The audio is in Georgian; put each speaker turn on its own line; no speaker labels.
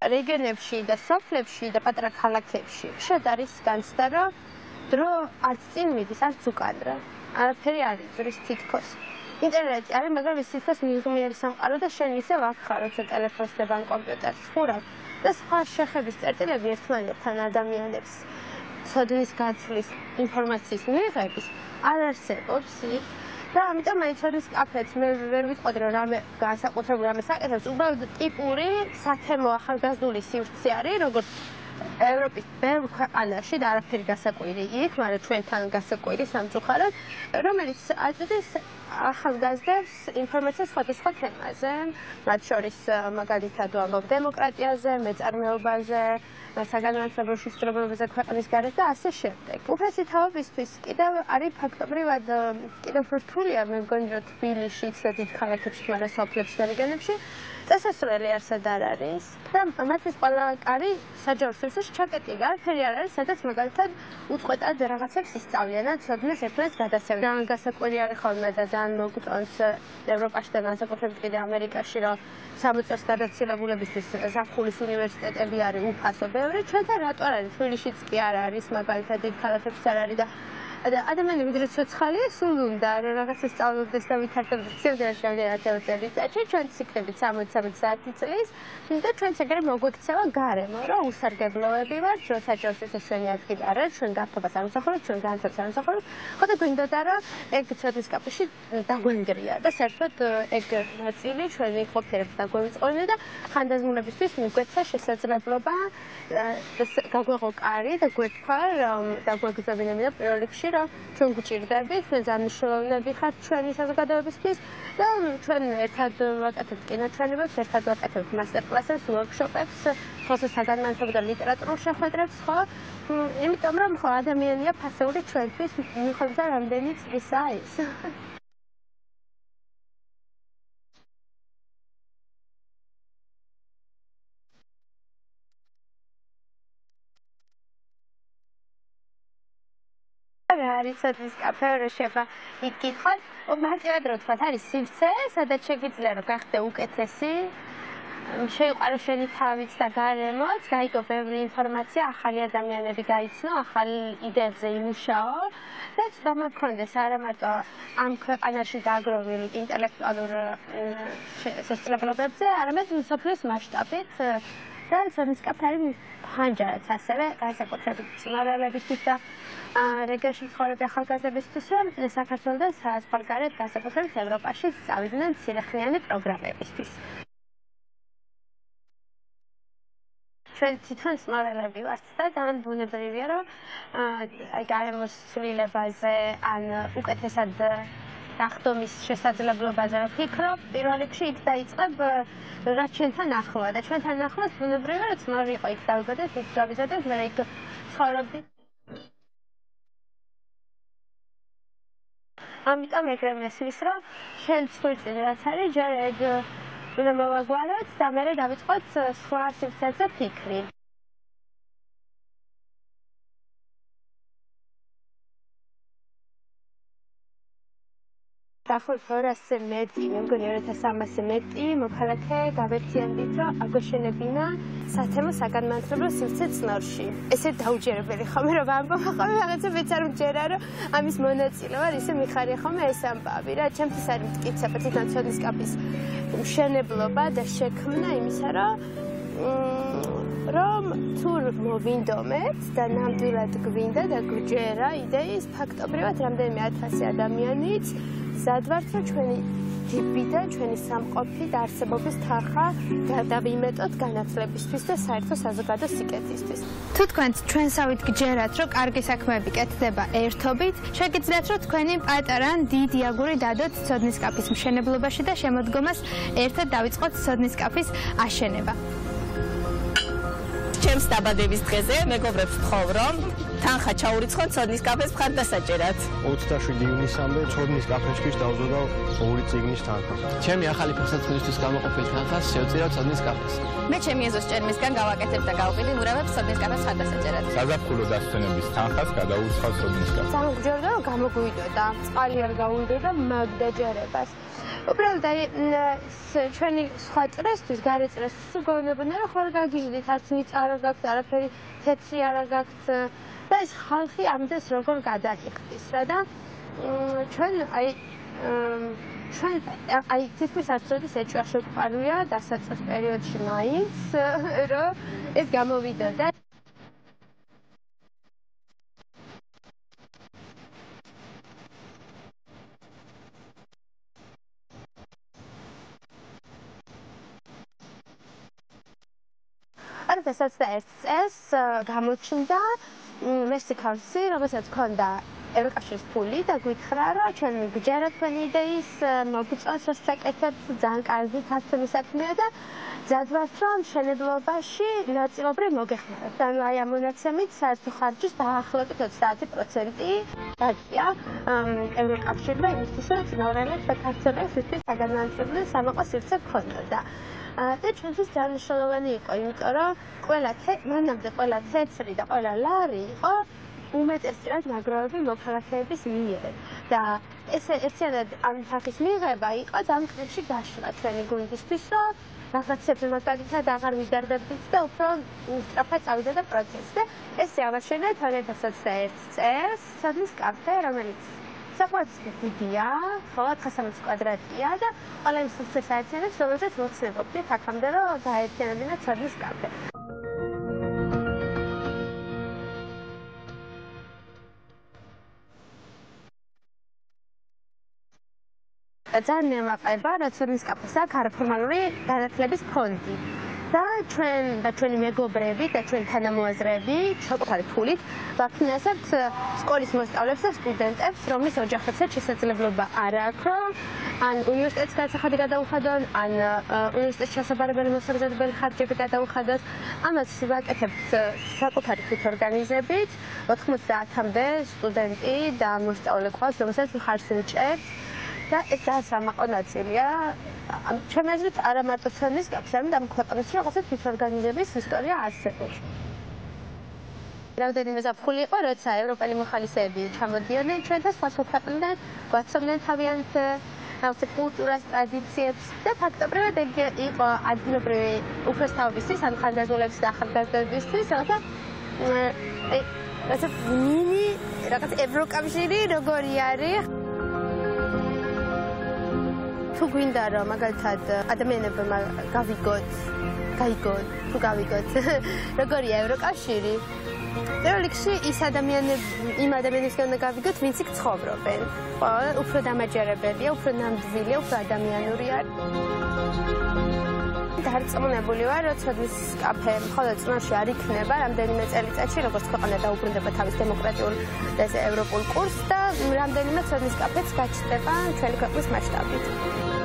რეგიონებში და სოფლებში და პატარა ქალაქებში შედ არის განცდა, რომ დრო არც წინ მიდის, არც უკან რა. არაფერი არ იწვრის თითქოს. ინტერნეტი არის, მაგრამ ის თითქოს მიღმიერი სამყარო და შენ ისევ აქ ხარ, როცა ტელეფონს და კომპიუტერს ხურავ და სხვა შეხების წერტილები ერთმანეთთან ადამიანებს ცოდნის გაცვლის ინფორმაციის მიღების არ არსებობს იქ და ამიტომ მაინც არის კაფეც მე ვერ ვიტყოდი რომ რამე განსაკუთრებული რამე საკეთებს უბრალოდ ტიპური სათემო ახალგაზრდული სივრცე არის როგორც ევროპის ბევრ ქვეყანაში და არაფერი გასაკვირი იქ, მაგრამ ჩვენთან გასაკვირი სამწუხაროდ, რომელიც აწვდის ახალგაზრდებს ინფორმაციას სხვადასხვა თემაზე, მათ შორის მაგალითად ვამბობ დემოკრატიაზე, მეწარმეობაზე, საგანმანათლებლო შესაძლებლობებზე ქვეყნის გარეთ და ასე შემდეგ. უფროსი თავებისთვის კიდევ არის ფაქტობრივად კიდევ რთულია, მე მგონი რომ თბილისში და დიდ ქალაქებში, მაგრამ სოფლებში და რეგიონებში წასასვლელი არსად არ არის და მათთვის ყველა კარი საჯარო სივრცეში ჩაკეტილი არაფერი არ არის, სადაც მაგალითად უწყვეტად რაღაცებს ისწავლიან და ცოდნას ერთმანეთს გადასცემენ. ძალიან გასაკვირი არის ხოლმე და ძალიან მოგწონს ევროპაში და განსაკუთრებით კიდე ამერიკაში, რომ 60 წელს გადაცილებულებისთვის ზაფხულის უნივერსიტეტები არის უფასო ბევრი, ჩვენთან რატო არ არის? თბილისშიც კი არ არის, მაგალითად დიდ ქალაქებში არ არის და ადამიანი ვიდრე ცოცხალია, სულ უნდა რომ რაღაცა სწავლობდეს და ვითარდებოდეს სიკვდილში რამდენად წელიწადში, ჩვენც იქნებით 60-70 წლის და ჩვენც ეგრე მოგვექცევა გარემო, რომ უსარგებლოები ვართ, რომ საჯარო სივრცეს ჩვენი ადგილი არ არის, ჩვენ გართობას არ უსახურებთ, ჩვენ განათლებას არ უსახურებთ, ხოდა გვინდოდა რომ ეგ ცოდნის კაფეში დაგვენგრია და საერთოდ ეგ ნაწილი ჩვენი ყოფიერების დაგვევიწყონა და ხანდაზმულებისთვის მიგვეცა შესაძლებლობა გაგვეღო კარი და გვეთქვა დაგვეგზავნებინა პირველ რიგში რომ ჩვენ გვჭირდებით, ჩვენ ძალნიშნულოვანები ხართ ჩვენი საზოგადოებისთვის და ჩვენ ერთად ვაკეთებთ კინოჩვენებებს, ერთად ვაკეთებთ მასტერკლასებს, ვორქშოპებს, ხოლმე საგანმანათლებლო და ლიტერატურულ შეხვედრებს, ხო? იმიტომ რომ ხო ადამიანია ფასეული ჩვენთვის, მიხედავთ რამდენი წლისაა ის. არის ცოდნის კაფე, რომ შევა იკითხოთ, მარტივად რო თქვათ, არის სივრცე, სადაც შეგიძლია რომ გახდე უკეთესი, შეიყვარო შენი თავიც და გარემოც, გაიგო ბევრი ინფორმაცია, ახალი ადამიანები გაიცნო, ახალ იდეებზე იმუშაო და ცდომა გქონდეს არა მარტო ამ ქვეყანაში დაგროვილ ინტელექტუალურ შესაძლებლობებზე, არამედ მსოფლიოს მასშტაბით და ცოდნის კაფე არის ხანჯარაც ასევე განსაკუთრებით წინარელებისთვის და რეგიონში მცხოვრები ახალგაზრდებისთვის, რომ საქართველოსთან საზღვარგარეთ განსაკუთრებით ევროპაში წავიდნენ მცირეხნიანი პროგრამებისთვის. ჩვენ თვითონ წინარეები ვართ და ძალიან ბუნებრივია, რომ გარემოს ცვლილებაზე ან უკეთესად დახდომის შესაძლებლობაზე ვფიქრობ, პირველ რიგში იქ დაიწყებ რაც ჩვენთან ახლოა და ჩვენთან ახლოს ბუნებრივია, რომ წინარი იყო იქ დავიბადეთ, იქ დავიზარდეთ, მე იქ ცხოვრობდი. ამიტომ ეგრე მესმის, რომ შენ ცხვირწინ რაც არის, ჯერ ეგ უნდა მოვაგვაროთ და მერე დავიწყოთ სხვა სივრცეებზე ფიქრი. დაახლოებით 200-ზე მეტი, მე მგონი 2300-ზე მეტი მოქალაქე გავერთიანდით, რომ აგვეშენებინა სათემო საგანმანათლებლო სივრცე წნორში. ესე დაუჯერებელი ხომ რომ ვამბობ, ხომ რაღაცა მეც არ მჯერა, რომ ამის მონაწილე ვარ, ისე მიხარია ხომ ეს ამბავი რა, ჩემთვის არის მტკიცება თვითონ ცოდნის კაფის მშენებლობა და შექმნა იმისა, რომ თუ მოვინდომეთ და ნამდვილად გვინდა და გვჯერა იდეის, ფაქტობრივად რამდენიმე 1000 ადამიანიც მზად ვართ, რომ ჩვენი ტიპიდან, ჩვენი სამყოფი და არსებობის თანხა გადავიმეტოთ განათლებისთვის და საერთო საზოგადო სიკეთისთვის.
თუ თქვენ ჩვენსავით გჯერათ, რომ კარგი საქმეები კეთდება ერთობით, შეგიძლიათ, რომ თქვენი პატარა ან დიდი აგური დადოთ ცოდნის კაფის მშენებლობაში და შემოდგომას ერთად დავიწყოთ ცოდნის კაფის აშენება.
ჩემს დაბადების დღეზე მეგობრებს ვთხოვ, რომ თანხა ჩაურიცხოთ ცოდნის კაფეს მხარდასაჭერად.
27 ივნისამდე ცოდნის კაფეში დავზოდავ 2 წიგნის თანხა.
ჩემი ახალი ფეხსაცმელისთვის გამოყოფილ თანხას შევწირავ ცოდნის კაფეს.
მე ჩემი ეზოს ჭერმისგან გავაკეთებ და გავყიდი მურავებს ცოდნის კაფეს მხარდასაჭერად.
საზაფხულო დასვენების თანხას გადაუცხავ ცოდნის კაფეს.
სამგჯერდა რომ გამოგვიდოდა, წყალი არ გაუნდოდა მაგდაჯერებას. უბრალოდ აი ჩვენი სხვა წრესთვის, გარე წრეს სუგონებოდნენ რომ ხარ გაგიჟდით, არც მიწა არ გაქვთ, არაფერი თეთრი არ გაქვთ და ეს ხალხი ამდენს როგორ გადაიხდის რა და ჩვენ აი თითქმის არც როდის ეჭვია შეგვყარია დასაწყის პერიოდში მაინც რომ ეს გამოვიდოდა. ეს 21 წელს გამოჩნდა მესიქავსი, რომელსაც ჰქონდა ევროკავშირის ფული და გითხრა, რომ ჩვენ გჯერათ თქვენი იდეის მოგწონს ეს საკეთებთ, ძალიან კარგი თასმის საქმეა და ძადვართ, რომ მშენებლობაში ნაწილობრივ მოგეხმარებთ. ანუ აი ამ მონაცემით საერთო ხარჯის დაახლოებით 30% დაგია ევროკავშირმა იმისთვის, რომ წინააღმდეგ საქართველოსისთვის საგანმანათლებლო სამოყო სივრცე გქონოდა. და ჩვენთვის ძალიან მნიშვნელოვანი იყო, იმიტომ რომ მანამდე ყველა თეთრი და ყველა ლარი იყო უმეტესწილად მაგროვები მოქალაქეების მიერ. და ეს ერთიანად ამ თანხის მიღება იყო ამ კრებში გაშლა ჩვენი გუნდისთვის, რომ რაღაცებს მაგალითად აღარ ვიდარდებდით და უფრო სწრაფად წავიდოდა პროცესი. და ეს აღაშენა 2021 წელს ცოდნის კაფე, რომელიც საკმაოდ დიდია, ხო, 960 კვადრატია და ყველა იმ სივრცეს აერთიანებს, რომელზეც მოცნებობდით აქამდე, რომ გაერთიანებინა ცოდნის კაფე. ძალიან მემაყება, რომ ცოდნის კაფეს აქვს არაფორმალური განათლების ფონდი. და ჩვენი მეგობრები და ჩვენი თანამოაზრეები საკუთარი ფულით ვაფინანსებთ სკოლის მოსწავლეებს და სტუდენტებს, რომლის ოჯახებსაც შესაძლებლობა არ აქვს, რომ ან უნივერსიტეტის განსახადი გადაუხადონ, ან უნივერსიტეტის ჩასაბარებელი მოსამზადებელი ხარჯები გადაუხადოს. ამას ვაკეთებთ საკუთარი თვითორგანიზებით, 90-მდე სტუდენტი და მოსწავლე ყავს, რომელსაც ხარჯს ვუჭერთ. და ეს ძალიან სამაყო ნაწილია. ჩემი აზრით არა მარტო ცოდნის კაფეს, არამედ ამ ქვეყანაში რაღაცა თვითორგანიზების ისტორია არსებობს. რამდენიმე ზაფხული იყო, როცა ევროპელი მოხალისეები ჩამოდიოდნენ ჩვენ და სხვა ქვეყნებიდან, გვაცნობდნენ თავიანთ კულტურას, ტრადიციებს და ფაქტობრივად ეგ იყო ადგილობრივი უფროსთაობისთვის, ან ხარდაზულების და ახალგაზრდებისთვის, რაღაცა მინი, რაღაც ევროკავშირი როგორი არის. თუ გვინდა რომ მაგალითად ადამიანებმა გაიგოთ როგორია ევროკავშირი, პირველ რიგში იმ ადამიანებისგან უნდა გავიგოთ, ვინც იქ ცხოვრობენ. ხო, უფრო დამაჯერებელია, უფრო ნამდვილია, უფრო ადამიანურია. დარწმუნებული ვარ, რომ ცოდნის კაფე მხოლოდ წნოში არ იქნება რამდენიმე წელიწადში, როგორც ქვეყანა დაუბრუნდება თავის დემოკრატიულ და ევროპულ კურსს და რამდენიმე ცოდნის კაფეც გაჩნდება ჩვენი ქვეყნის მასშტაბით.